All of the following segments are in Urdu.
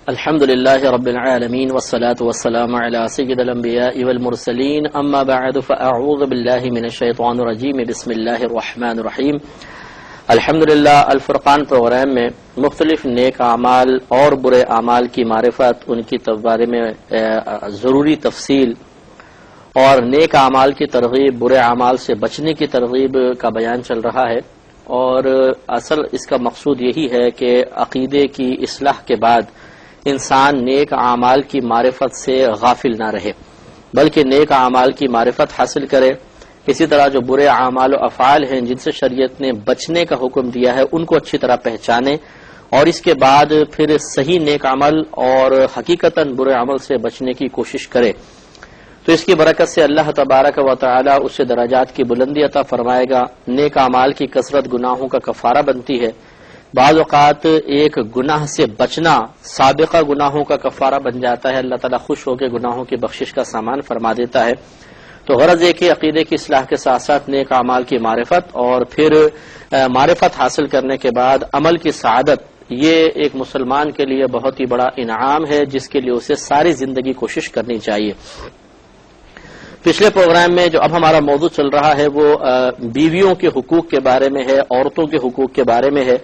الحمد لله رب العالمين والصلاة والسلام على سيد الأنبياء والمرسلين اما بعد فاعوذ بالله من الشيطان الرجيم بسم الله الرحمن الرحيم. الحمدللہ الفرقان پروگرام میں مختلف نیک اعمال اور برے اعمال کی معرفت، ان کی بارے میں ضروری تفصیل اور نیک اعمال کی ترغیب، برے اعمال سے بچنے کی ترغیب کا بیان چل رہا ہے، اور اصل اس کا مقصود یہی ہے کہ عقیدے کی اصلاح کے بعد انسان نیک اعمال کی معرفت سے غافل نہ رہے، بلکہ نیک اعمال کی معرفت حاصل کرے. اسی طرح جو برے اعمال و افعال ہیں جن سے شریعت نے بچنے کا حکم دیا ہے ان کو اچھی طرح پہچانے، اور اس کے بعد پھر صحیح نیک عمل اور حقیقتاً برے عمل سے بچنے کی کوشش کرے. تو اس کی برکت سے اللہ تبارک و تعالی اسے درجات کی بلندی عطا فرمائے گا. نیک اعمال کی کثرت گناہوں کا کفارہ بنتی ہے. بعض اوقات ایک گناہ سے بچنا سابقہ گناہوں کا کفارہ بن جاتا ہے، اللہ تعالیٰ خوش ہو کے گناہوں کی بخشش کا سامان فرما دیتا ہے. تو غرض یہ کہ عقیدے کی اصلاح کے ساتھ ساتھ نیک اعمال کی معرفت، اور پھر معرفت حاصل کرنے کے بعد عمل کی سعادت، یہ ایک مسلمان کے لیے بہت ہی بڑا انعام ہے جس کے لیے اسے ساری زندگی کوشش کرنی چاہیے. پچھلے پروگرام میں جو اب ہمارا موضوع چل رہا ہے وہ بیویوں کے حقوق کے بارے میں ہے، عورتوں کے حقوق کے بارے میں ہے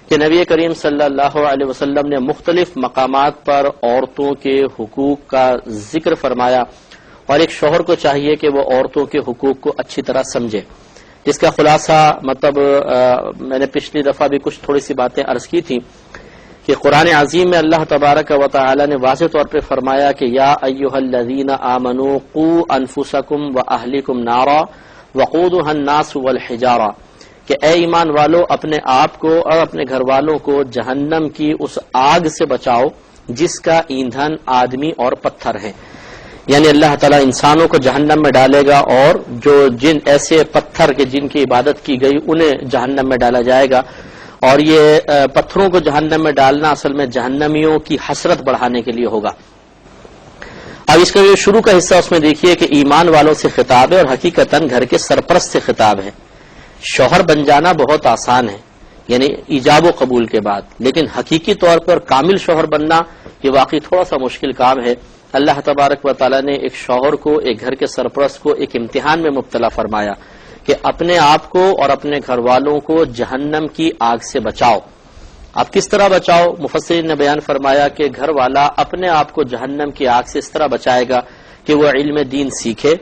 کہ نبی کریم صلی اللہ علیہ وسلم نے مختلف مقامات پر عورتوں کے حقوق کا ذکر فرمایا، اور ایک شوہر کو چاہیے کہ وہ عورتوں کے حقوق کو اچھی طرح سمجھے. اس کا خلاصہ میں نے پچھلی دفعہ بھی کچھ تھوڑی سی باتیں عرض کی تھیں کہ قرآن عظیم میں اللہ تبارک و تعالی نے واضح طور پہ فرمایا کہ یا ایھا الذین آمنوا قوا انفسکم واہلکم نارا وقودھا الناس والحجارہ، کہ اے ایمان والو اپنے آپ کو اور اپنے گھر والوں کو جہنم کی اس آگ سے بچاؤ جس کا ایندھن آدمی اور پتھر ہیں. یعنی اللہ تعالیٰ انسانوں کو جہنم میں ڈالے گا، اور جو جن ایسے پتھر کے جن کی عبادت کی گئی انہیں جہنم میں ڈالا جائے گا. اور یہ پتھروں کو جہنم میں ڈالنا اصل میں جہنمیوں کی حسرت بڑھانے کے لیے ہوگا. اب اس کا یہ شروع کا حصہ اس میں دیکھیے کہ ایمان والوں سے خطاب ہے، اور حقیقتاً گھر کے سرپرست سے خطاب ہے. شوہر بن جانا بہت آسان ہے، یعنی ایجاب و قبول کے بعد، لیکن حقیقی طور پر کامل شوہر بننا یہ واقعی تھوڑا سا مشکل کام ہے. اللہ تبارک و تعالیٰ نے ایک شوہر کو، ایک گھر کے سرپرست کو ایک امتحان میں مبتلا فرمایا کہ اپنے آپ کو اور اپنے گھر والوں کو جہنم کی آگ سے بچاؤ. اب کس طرح بچاؤ؟ مفسرین نے بیان فرمایا کہ گھر والا اپنے آپ کو جہنم کی آگ سے اس طرح بچائے گا کہ وہ علم دین سیکھے،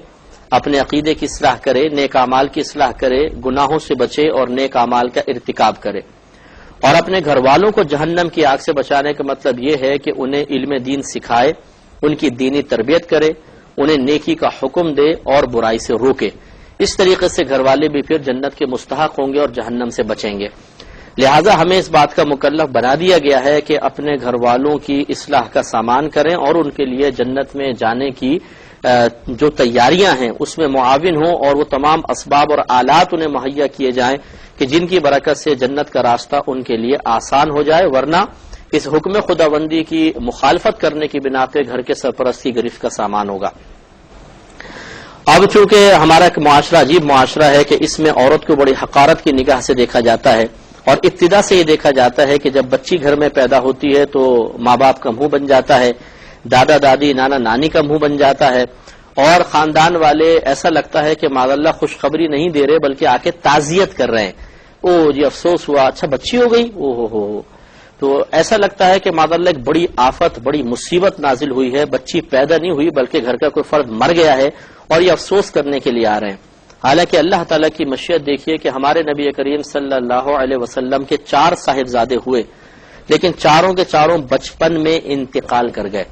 اپنے عقیدے کی اصلاح کرے، نیک اعمال کی اصلاح کرے، گناہوں سے بچے اور نیک اعمال کا ارتکاب کرے. اور اپنے گھر والوں کو جہنم کی آگ سے بچانے کا مطلب یہ ہے کہ انہیں علم دین سکھائے، ان کی دینی تربیت کرے، انہیں نیکی کا حکم دے اور برائی سے روکے. اس طریقے سے گھر والے بھی پھر جنت کے مستحق ہوں گے اور جہنم سے بچیں گے. لہذا ہمیں اس بات کا مکلف بنا دیا گیا ہے کہ اپنے گھر والوں کی اصلاح کا سامان کریں، اور ان کے لیے جنت میں جانے کی جو تیاریاں ہیں اس میں معاون ہوں، اور وہ تمام اسباب اور آلات انہیں مہیا کیے جائیں کہ جن کی برکت سے جنت کا راستہ ان کے لیے آسان ہو جائے، ورنہ اس حکم خداوندی کی مخالفت کرنے کی بنا پہ گھر کے سرپرستی گرفت کا سامان ہوگا. اب چونکہ ہمارا ایک معاشرہ عجیب معاشرہ ہے کہ اس میں عورت کو بڑی حقارت کی نگاہ سے دیکھا جاتا ہے، اور ابتدا سے یہ دیکھا جاتا ہے کہ جب بچی گھر میں پیدا ہوتی ہے تو ماں باپ کا منہ بن جاتا ہے، دادا دادی نانا نانی کا منہ بن جاتا ہے، اور خاندان والے ایسا لگتا ہے کہ معاذ اللہ خوشخبری نہیں دے رہے بلکہ آ کے تعزیت کر رہے ہیں. او جی افسوس ہوا، اچھا بچی ہو گئی، او ہو. تو ایسا لگتا ہے کہ معاذ اللہ ایک بڑی آفت، بڑی مصیبت نازل ہوئی ہے، بچی پیدا نہیں ہوئی بلکہ گھر کا کوئی فرد مر گیا ہے اور یہ افسوس کرنے کے لیے آ رہے ہیں. حالانکہ اللہ تعالیٰ کی مشیت دیکھیے کہ ہمارے نبی کریم صلی اللہ علیہ وسلم کے 4 صاحبزادے ہوئے، لیکن چاروں کے چاروں بچپن میں انتقال کر گئے.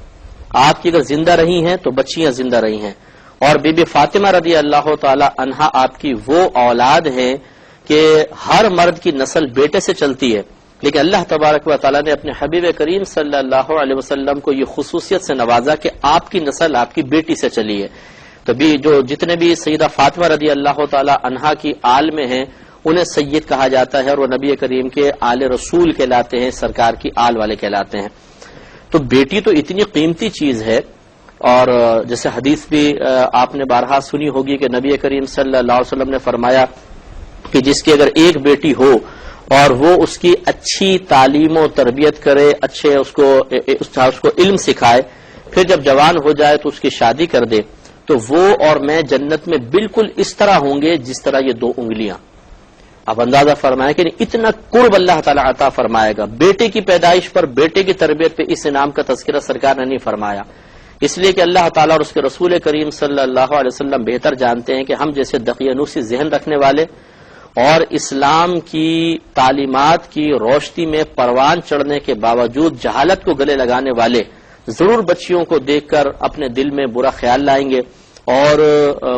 آپ کی اگر زندہ رہی ہیں تو بچیاں زندہ رہی ہیں، اور بی بی فاطمہ رضی اللہ تعالی عنہا آپ کی وہ اولاد ہیں کہ ہر مرد کی نسل بیٹے سے چلتی ہے، لیکن اللہ تبارک و تعالیٰ نے اپنے حبیب کریم صلی اللہ علیہ وسلم کو یہ خصوصیت سے نوازا کہ آپ کی نسل آپ کی بیٹی سے چلی ہے. تو جو جتنے بھی سیدہ فاطمہ رضی اللہ تعالی عنہا کی آل میں ہیں انہیں سید کہا جاتا ہے، اور وہ نبی کریم کے آل رسول کہلاتے ہیں، سرکار کی آل والے کہلاتے ہیں. تو بیٹی تو اتنی قیمتی چیز ہے، اور جیسے حدیث بھی آپ نے بارہا سنی ہوگی کہ نبی کریم صلی اللہ علیہ وسلم نے فرمایا کہ جس کی اگر ایک بیٹی ہو اور وہ اس کی اچھی تعلیم و تربیت کرے، اچھے اس کو علم سکھائے، پھر جب جوان ہو جائے تو اس کی شادی کر دے، تو وہ اور میں جنت میں بالکل اس طرح ہوں گے جس طرح یہ دو انگلیاں. اب اندازہ فرمائیں کہ اتنا قرب اللہ تعالیٰ عطا فرمائے گا. بیٹے کی پیدائش پر، بیٹے کی تربیت پہ اس انعام کا تذکرہ سرکار نے نہیں فرمایا، اس لیے کہ اللہ تعالیٰ اور اس کے رسول کریم صلی اللہ علیہ وسلم بہتر جانتے ہیں کہ ہم جیسے دقیانوسی ذہن رکھنے والے اور اسلام کی تعلیمات کی روشنی میں پروان چڑھنے کے باوجود جہالت کو گلے لگانے والے ضرور بچیوں کو دیکھ کر اپنے دل میں برا خیال لائیں گے، اور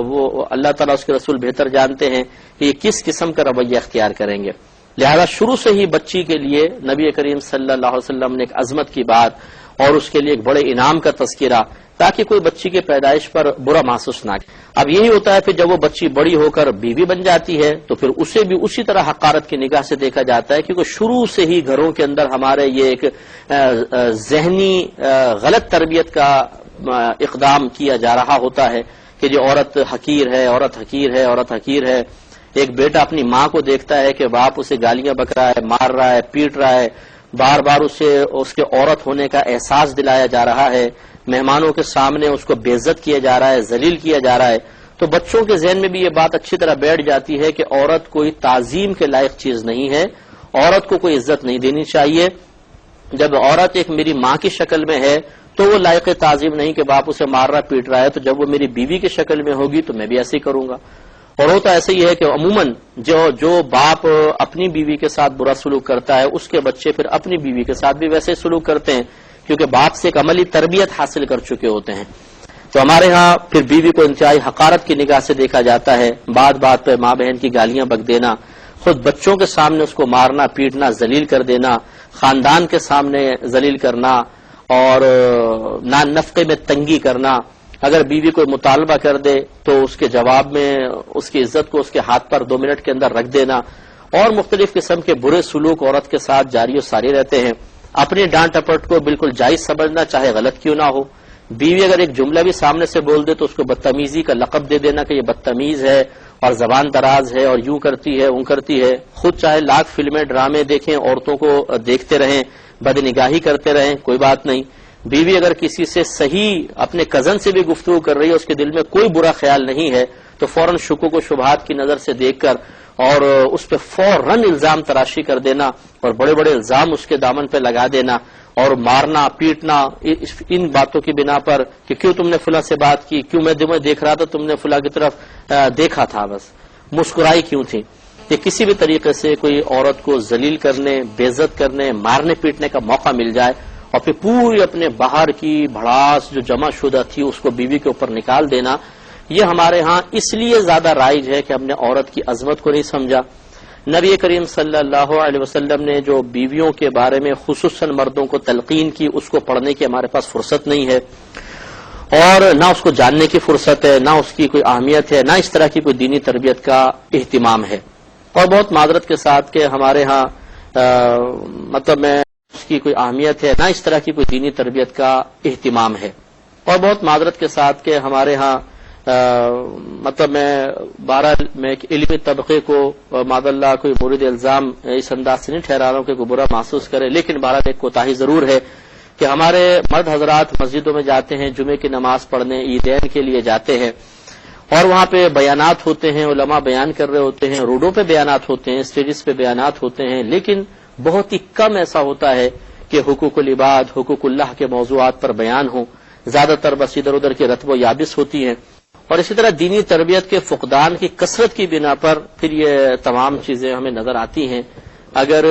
وہ اللہ تعالیٰ اس کے رسول بہتر جانتے ہیں کہ یہ کس قسم کا رویہ اختیار کریں گے. لہذا شروع سے ہی بچی کے لیے نبی کریم صلی اللہ علیہ وسلم نے ایک عظمت کی بات اور اس کے لیے ایک بڑے انعام کا تذکرہ، تاکہ کوئی بچی کی پیدائش پر برا محسوس نہ کرے. اب یہی ہوتا ہے پھر جب وہ بچی بڑی ہو کر بیوی بن جاتی ہے تو پھر اسے بھی اسی طرح حقارت کی نگاہ سے دیکھا جاتا ہے، کیونکہ شروع سے ہی گھروں کے اندر ہمارے یہ ایک ذہنی غلط تربیت کا اقدام کیا جا رہا ہوتا ہے کہ جو عورت حقیر ہے، عورت حقیر ہے، عورت حقیر ہے. ایک بیٹا اپنی ماں کو دیکھتا ہے کہ باپ اسے گالیاں بک رہا ہے، مار رہا ہے، پیٹ رہا ہے، بار بار اسے اس کے عورت ہونے کا احساس دلایا جا رہا ہے، مہمانوں کے سامنے اس کو بے عزت کیا جا رہا ہے، ذلیل کیا جا رہا ہے، تو بچوں کے ذہن میں بھی یہ بات اچھی طرح بیٹھ جاتی ہے کہ عورت کوئی تعظیم کے لائق چیز نہیں ہے، عورت کو کوئی عزت نہیں دینی چاہیے. جب عورت ایک میری ماں کی شکل میں ہے تو وہ لائق تعظیم نہیں کہ باپ اسے مار رہا پیٹ رہا ہے، تو جب وہ میری بیوی کی شکل میں ہوگی تو میں بھی ایسے ہی کروں گا. اور ہوتا ایسا ہی ہے کہ عموماً جو باپ اپنی بیوی کے ساتھ برا سلوک کرتا ہے اس کے بچے پھر اپنی بیوی کے ساتھ بھی ویسے سلوک کرتے ہیں، کیونکہ باپ سے ایک عملی تربیت حاصل کر چکے ہوتے ہیں. تو ہمارے ہاں پھر بیوی کو انتہائی حقارت کی نگاہ سے دیکھا جاتا ہے، بات بات پہ ماں بہن کی گالیاں بک دینا، خود بچوں کے سامنے اس کو مارنا پیٹنا ذلیل کر دینا، خاندان کے سامنے ذلیل کرنا، اور نان نفقے میں تنگی کرنا. اگر بیوی کوئی مطالبہ کر دے تو اس کے جواب میں اس کی عزت کو اس کے ہاتھ پر 2 منٹ کے اندر رکھ دینا، اور مختلف قسم کے برے سلوک عورت کے ساتھ جاری و ساری رہتے ہیں. اپنی ڈانٹ ٹپٹ کو بالکل جائز سمجھنا چاہے غلط کیوں نہ ہو. بیوی اگر ایک جملہ بھی سامنے سے بول دے تو اس کو بدتمیزی کا لقب دے دینا کہ یہ بدتمیز ہے اور زبان دراز ہے اور یوں کرتی ہے اون کرتی ہے. خود چاہے لاکھ فلمیں ڈرامے دیکھیں، عورتوں کو دیکھتے رہیں، بد نگاہی کرتے رہیں، کوئی بات نہیں. بیوی اگر کسی سے صحیح اپنے کزن سے بھی گفتگو کر رہی ہے، اس کے دل میں کوئی برا خیال نہیں ہے، تو فوراً شکوک و شبہات کی نظر سے دیکھ کر اور اس پہ فوراً الزام تراشی کر دینا اور بڑے بڑے الزام اس کے دامن پہ لگا دینا اور مارنا پیٹنا ان باتوں کی بنا پر کہ کیوں تم نے فلاں سے بات کی، کیوں میں تمہیں دیکھ رہا تھا تم نے فلاں کی طرف دیکھا تھا، بس مسکرائی کیوں تھی. کہ کسی بھی طریقے سے کوئی عورت کو ذلیل کرنے، بے عزت کرنے، مارنے پیٹنے کا موقع مل جائے اور پھر پوری اپنے باہر کی بھڑاس جو جمع شدہ تھی اس کو بیوی کے اوپر نکال دینا، یہ ہمارے ہاں اس لیے زیادہ رائج ہے کہ ہم نے عورت کی عظمت کو نہیں سمجھا. نبی کریم صلی اللہ علیہ وسلم نے جو بیویوں کے بارے میں خصوصاً مردوں کو تلقین کی اس کو پڑھنے کی ہمارے پاس فرصت نہیں ہے، اور نہ اس کو جاننے کی فرصت ہے، نہ اس کی کوئی اہمیت ہے، نہ اس طرح کی کوئی دینی تربیت کا اہتمام ہے. اور بہت معذرت کے ساتھ کہ ہمارے ہاں مطلب میں اس کی کوئی اہمیت ہے، نہ اس طرح کی کوئی دینی تربیت کا اہتمام ہے. اور بہت معذرت کے ساتھ کہ ہمارے ہاں مطلب میں بہرحال میں ایک علمی طبقے کو معاذ اللہ کوئی مورد الزام اس انداز سے نہیں ٹھہرا رہا ہوں کہ کوئی برا محسوس کرے، لیکن بہرحال ایک کوتاہی ضرور ہے کہ ہمارے مرد حضرات مسجدوں میں جاتے ہیں، جمعے کی نماز پڑھنے، عیدین کے لیے جاتے ہیں، اور وہاں پہ بیانات ہوتے ہیں، علماء بیان کر رہے ہوتے ہیں، روڈوں پہ بیانات ہوتے ہیں، اسٹیجز پہ بیانات ہوتے ہیں، لیکن بہت ہی کم ایسا ہوتا ہے کہ حقوق العباد، حقوق اللہ کے موضوعات پر بیان ہوں. زیادہ تر بس ادھر ادھر کی رتب و یابس ہوتی ہیں. اور اسی طرح دینی تربیت کے فقدان کی کثرت کی بنا پر پھر یہ تمام چیزیں ہمیں نظر آتی ہیں. اگر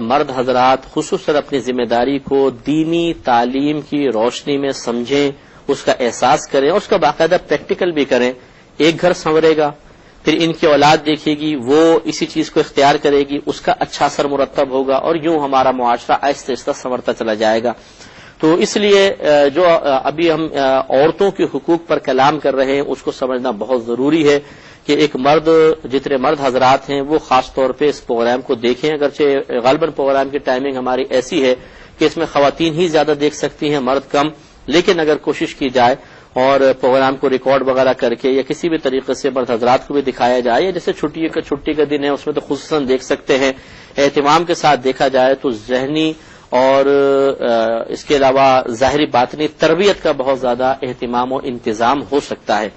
مرد حضرات خصوصاً اپنی ذمہ داری کو دینی تعلیم کی روشنی میں سمجھیں، اس کا احساس کریں اور اس کا باقاعدہ پریکٹیکل بھی کریں، ایک گھر سنورے گا، پھر ان کی اولاد دیکھے گی، وہ اسی چیز کو اختیار کرے گی، اس کا اچھا اثر مرتب ہوگا، اور یوں ہمارا معاشرہ آہستہ آہستہ سنورتا چلا جائے گا. تو اس لیے جو ابھی ہم عورتوں کے حقوق پر کلام کر رہے ہیں اس کو سمجھنا بہت ضروری ہے کہ ایک مرد، جتنے مرد حضرات ہیں وہ خاص طور پہ اس پروگرام کو دیکھیں. اگرچہ غالباً پروگرام کی ٹائمنگ ہماری ایسی ہے کہ اس میں خواتین ہی زیادہ دیکھ سکتی ہیں، مرد کم، لیکن اگر کوشش کی جائے اور پروگرام کو ریکارڈ وغیرہ کر کے یا کسی بھی طریقے سے مرد حضرات کو بھی دکھایا جائے، یا جیسے چھٹی کا دن ہے اس میں تو خصوصاً دیکھ سکتے ہیں، اہتمام کے ساتھ دیکھا جائے تو ذہنی اور اس کے علاوہ ظاہری باطنی تربیت کا بہت زیادہ اہتمام و انتظام ہو سکتا ہے۔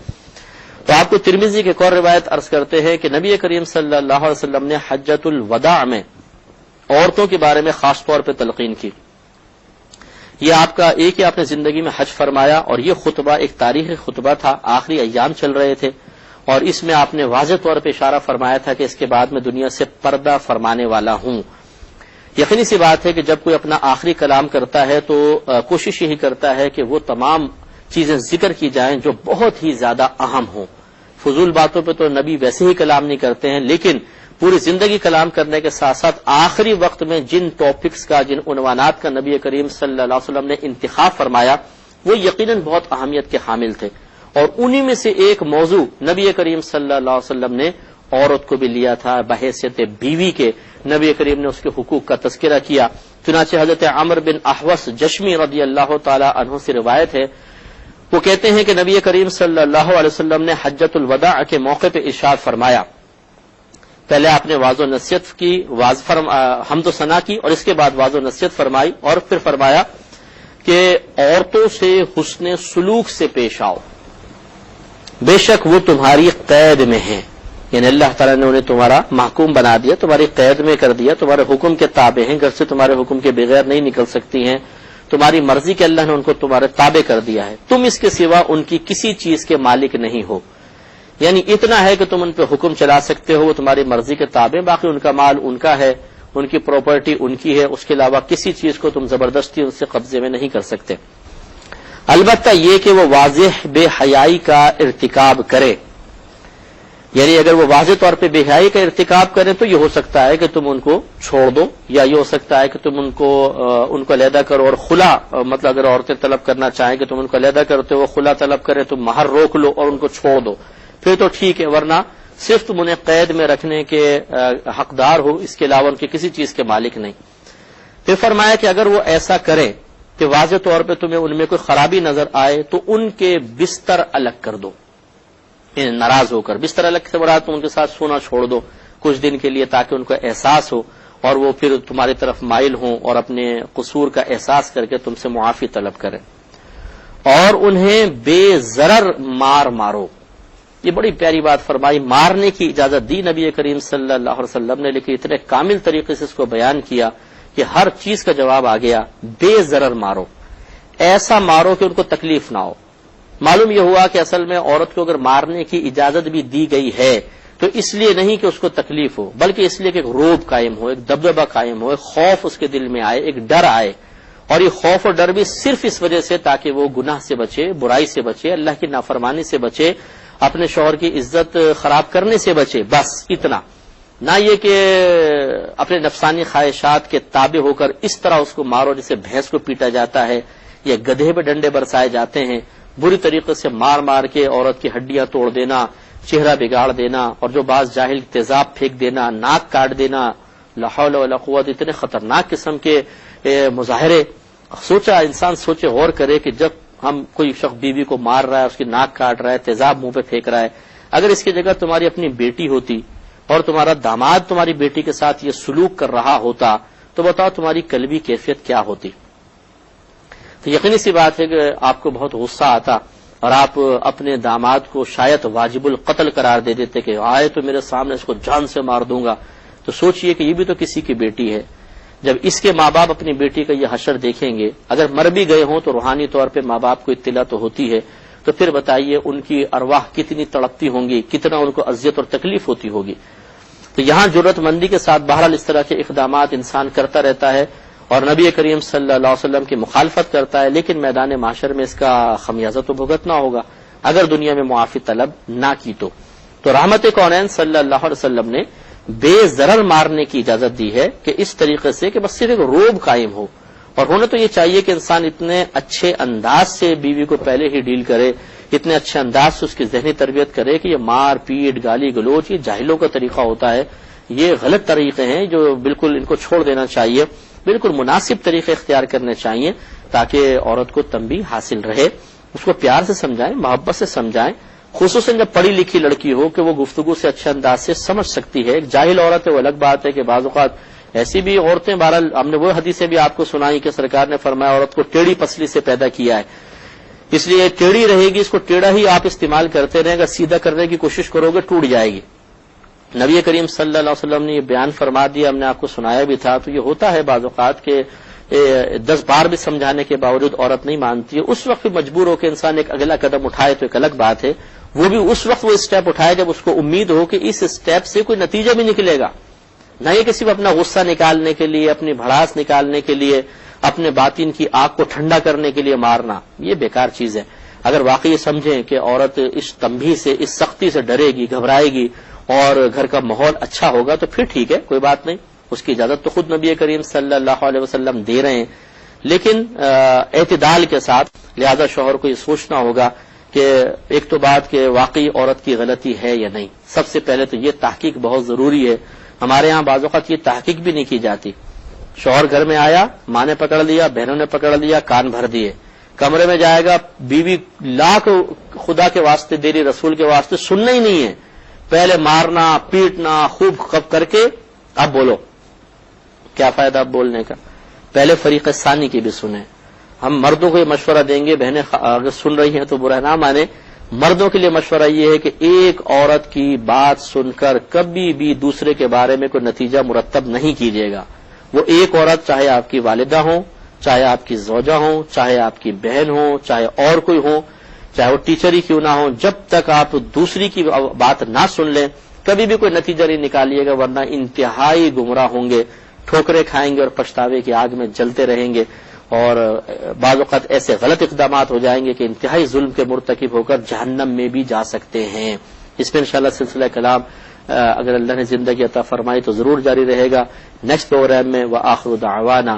تو آپ کو ترمذی کی ایک اور روایت عرض کرتے ہیں کہ نبی کریم صلی اللہ علیہ وسلم نے حجۃ الوداع میں عورتوں کے بارے میں خاص طور پہ تلقین کی۔ یہ آپ کا ایک ہی آپ نے زندگی میں حج فرمایا، اور یہ خطبہ ایک تاریخی خطبہ تھا، آخری ایام چل رہے تھے، اور اس میں آپ نے واضح طور پہ اشارہ فرمایا تھا کہ اس کے بعد میں دنیا سے پردہ فرمانے والا ہوں۔ یقینی سی بات ہے کہ جب کوئی اپنا آخری کلام کرتا ہے تو کوشش یہی کرتا ہے کہ وہ تمام چیزیں ذکر کی جائیں جو بہت ہی زیادہ اہم ہوں۔ فضول باتوں پہ تو نبی ویسے ہی کلام نہیں کرتے ہیں، لیکن پوری زندگی کلام کرنے کے ساتھ ساتھ آخری وقت میں جن ٹاپکس کا، جن عنوانات کا نبی کریم صلی اللہ علیہ وسلم نے انتخاب فرمایا وہ یقیناً بہت اہمیت کے حامل تھے، اور انہی میں سے ایک موضوع نبی کریم صلی اللہ علیہ وسلم نے عورت کو بھی لیا تھا بحیثیت بیوی کے۔ نبی کریم نے اس کے حقوق کا تذکرہ کیا۔ چنانچہ حضرت عمرو بن احوص جشمی رضی اللہ تعالی عنہ سے روایت ہے، وہ کہتے ہیں کہ نبی کریم صلی اللہ علیہ وسلم نے حجۃ الوداع کے موقع پہ ارشاد فرمایا، پہلے آپ نے واضح و نصیحت کی، حمد و ثنا کی، اور اس کے بعد واضح و نصیحت فرمائی، اور پھر فرمایا کہ عورتوں سے حسن سلوک سے پیش آؤ، بے شک وہ تمہاری قید میں ہیں، یعنی اللہ تعالیٰ نے انہیں تمہارا محکوم بنا دیا، تمہاری قید میں کر دیا، تمہارے حکم کے تابع ہیں، گھر سے تمہارے حکم کے بغیر نہیں نکل سکتی ہیں، تمہاری مرضی کے اللہ نے ان کو تمہارے تابع کر دیا ہے، تم اس کے سوا ان کی کسی چیز کے مالک نہیں ہو، یعنی اتنا ہے کہ تم ان پہ حکم چلا سکتے ہو، وہ تمہاری مرضی کے تابع، باقی ان کا مال ان کا ہے، ان کی پراپرٹی ان کی ہے، اس کے علاوہ کسی چیز کو تم زبردستی ان سے قبضے میں نہیں کر سکتے۔ البتہ یہ کہ وہ واضح بے حیائی کا ارتکاب کرے، یعنی اگر وہ واضح طور پہ بے حیائی کا ارتکاب کریں تو یہ ہو سکتا ہے کہ تم ان کو چھوڑ دو، یا یہ ہو سکتا ہے کہ تم ان کو علیحدہ کرو، اور خلا، مطلب اگر عورتیں طلب کرنا چاہیں کہ تم ان کو علیحدہ کرتے ہو، خلا طلب کرے تو مہر روک لو اور ان کو چھوڑ دو، پھر تو ٹھیک ہے، ورنہ صرف تم انہیں قید میں رکھنے کے حقدار ہو، اس کے علاوہ ان کی کسی چیز کے مالک نہیں۔ پھر فرمایا کہ اگر وہ ایسا کریں کہ واضح طور پہ تمہیں ان میں کوئی خرابی نظر آئے تو ان کے بستر الگ کر دو، ناراض ہو کر بستر الگ سے مراد تم ان کے ساتھ سونا چھوڑ دو کچھ دن کے لیے، تاکہ ان کو احساس ہو اور وہ پھر تمہاری طرف مائل ہوں اور اپنے قصور کا احساس کر کے تم سے معافی طلب کریں، اور انہیں بے ضرر مارو۔ یہ بڑی پیاری بات فرمائی، مارنے کی اجازت دی نبی کریم صلی اللہ علیہ وسلم نے، لیکن اتنے کامل طریقے سے اس کو بیان کیا کہ ہر چیز کا جواب آ گیا، بے ضرر مارو، ایسا مارو کہ ان کو تکلیف نہ ہو۔ معلوم یہ ہوا کہ اصل میں عورت کو اگر مارنے کی اجازت بھی دی گئی ہے تو اس لیے نہیں کہ اس کو تکلیف ہو، بلکہ اس لیے کہ ایک روب قائم ہو، ایک دبدبہ قائم ہو، ایک خوف اس کے دل میں آئے، ایک ڈر آئے، اور یہ خوف اور ڈر بھی صرف اس وجہ سے تاکہ وہ گناہ سے بچے، برائی سے بچے، اللہ کی نافرمانی سے بچے، اپنے شوہر کی عزت خراب کرنے سے بچے، بس اتنا، نہ یہ کہ اپنے نفسانی خواہشات کے تابع ہو کر اس طرح اس کو مارو جیسے بھینس کو پیٹا جاتا ہے یا گدھے پہ ڈنڈے برسائے جاتے ہیں، بری طریقے سے مار مار کے عورت کی ہڈیاں توڑ دینا، چہرہ بگاڑ دینا، اور جو بعض جاہل تیزاب پھینک دینا، ناک کاٹ دینا، لا حول ولا قوت، اتنے خطرناک قسم کے مظاہرے۔ انسان سوچے، غور کرے کہ جب ہم کوئی شخص بیوی کو مار رہا ہے، اس کی ناک کاٹ رہا ہے، تیزاب منہ پہ پھینک رہا ہے، اگر اس کی جگہ تمہاری اپنی بیٹی ہوتی اور تمہارا داماد تمہاری بیٹی کے ساتھ یہ سلوک کر رہا ہوتا تو بتاؤ تمہاری قلبی کیفیت کیا ہوتی؟ تو یقینی سی بات ہے کہ آپ کو بہت غصہ آتا اور آپ اپنے داماد کو شاید واجب القتل قرار دے دیتے کہ آئے تو میرے سامنے اس کو جان سے مار دوں گا۔ تو سوچئے کہ یہ بھی تو کسی کی بیٹی ہے، جب اس کے ماں باپ اپنی بیٹی کا یہ حشر دیکھیں گے، اگر مر بھی گئے ہوں تو روحانی طور پہ ماں باپ کو اطلاع تو ہوتی ہے، تو پھر بتائیے ان کی ارواح کتنی تڑپتی ہوں گی، کتنا ان کو اذیت اور تکلیف ہوتی ہوگی۔ تو یہاں جرأت مندی کے ساتھ بہرحال اس طرح کے اقدامات انسان کرتا رہتا ہے اور نبی کریم صلی اللہ علیہ وسلم کی مخالفت کرتا ہے، لیکن میدان معاشر میں اس کا خمیازہ تو بھگتنا ہوگا اگر دنیا میں معافی طلب نہ کی تو رحمت کونین صلی اللہ علیہ وسلم نے بے ضرر مارنے کی اجازت دی ہے کہ اس طریقے سے کہ بس صرف ایک روب قائم ہو، اور ہونا تو یہ چاہیے کہ انسان اتنے اچھے انداز سے بیوی کو پہلے ہی ڈیل کرے، اتنے اچھے انداز سے اس کی ذہنی تربیت کرے کہ یہ مار پیٹ گالی گلوچ یہ جاہلوں کا طریقہ ہوتا ہے، یہ غلط طریقے ہیں جو بالکل ان کو چھوڑ دینا چاہیے، بالکل مناسب طریقے اختیار کرنے چاہیے تاکہ عورت کو تنبیہ حاصل رہے، اس کو پیار سے سمجھائیں، محبت سے سمجھائیں، خصوصاً جب پڑھی لکھی لڑکی ہو کہ وہ گفتگو سے اچھے انداز سے سمجھ سکتی ہے۔ ایک جاہل عورت ہے وہ الگ بات ہے کہ بعض اوقات ایسی بھی عورتیں، بہرحال ہم نے وہ حدیثیں بھی آپ کو سنائی کہ سرکار نے فرمایا عورت کو ٹیڑھی پسلی سے پیدا کیا ہے، اس لیے ٹیڑھی رہے گی، اس کو ٹیڑھا ہی آپ استعمال کرتے رہیں گا، سیدھا کرنے کی کوشش کرو گے ٹوٹ جائے گی۔ نبی کریم صلی اللہ علیہ وسلم نے یہ بیان فرما دیا، ہم نے آپ کو سنایا بھی تھا۔ تو یہ ہوتا ہے بعض اوقات کہ 10 بار بھی سمجھانے کے باوجود عورت نہیں مانتی ہے، اس وقت بھی مجبور ہو کہ انسان ایک اگلا قدم اٹھائے تو ایک الگ بات ہے، وہ بھی اس وقت وہ اسٹیپ اٹھائے جب اس کو امید ہو کہ اس اسٹیپ سے کوئی نتیجہ بھی نکلے گا، نہ یہ کہ صرف اپنا غصہ نکالنے کے لیے، اپنی بھڑاس نکالنے کے لیے، اپنے باطن کی آگ کو ٹھنڈا کرنے کے لیے مارنا، یہ بیکار چیز ہے۔ اگر واقعی سمجھیں کہ عورت اس تنبیہ سے، اس سختی سے ڈرے گی، گھبرائے گی اور گھر کا ماحول اچھا ہوگا تو پھر ٹھیک ہے، کوئی بات نہیں، اس کی اجازت تو خود نبی کریم صلی اللہ علیہ وسلم دے رہے ہیں، لیکن اعتدال کے ساتھ۔ لہذا شوہر کو یہ سوچنا ہوگا کہ ایک تو بات کہ واقعی عورت کی غلطی ہے یا نہیں، سب سے پہلے تو یہ تحقیق بہت ضروری ہے۔ ہمارے ہاں بعض اوقات یہ تحقیق بھی نہیں کی جاتی، شوہر گھر میں آیا، ماں نے پکڑ لیا، بہنوں نے پکڑ لیا، کان بھر دیے، کمرے میں جائے گا، بیوی لاکھ خدا کے واسطے دے رہی، رسول کے واسطے سننا ہی نہیں ہے، پہلے مارنا پیٹنا خوب خب کر کے اب بولو، کیا فائدہ اب بولنے کا؟ پہلے فریق ثانی کی بھی سنیں۔ ہم مردوں کو یہ مشورہ دیں گے، بہنیں اگر سن رہی ہیں تو برا نہ مانے، مردوں کے لیے مشورہ یہ ہے کہ ایک عورت کی بات سن کر کبھی بھی دوسرے کے بارے میں کوئی نتیجہ مرتب نہیں کیجیے گا۔ وہ ایک عورت چاہے آپ کی والدہ ہو، چاہے آپ کی زوجہ ہو، چاہے آپ کی بہن ہو، چاہے اور کوئی ہو، چاہے وہ ٹیچر ہی کیوں نہ ہو، جب تک آپ دوسری کی بات نہ سن لیں کبھی بھی کوئی نتیجہ نہیں نکالیے گا، ورنہ انتہائی گمراہ ہوں گے، ٹھوکریں کھائیں گے اور پچھتاوے کی آگ میں جلتے رہیں گے، اور بعض اوقات ایسے غلط اقدامات ہو جائیں گے کہ انتہائی ظلم کے مرتکب ہو کر جہنم میں بھی جا سکتے ہیں۔ اس میں انشاءاللہ سلسلہ کلام اگر اللہ نے زندگی عطا فرمائی تو ضرور جاری رہے گا۔ نیکسٹ پروگرام میں وآخر دعوانا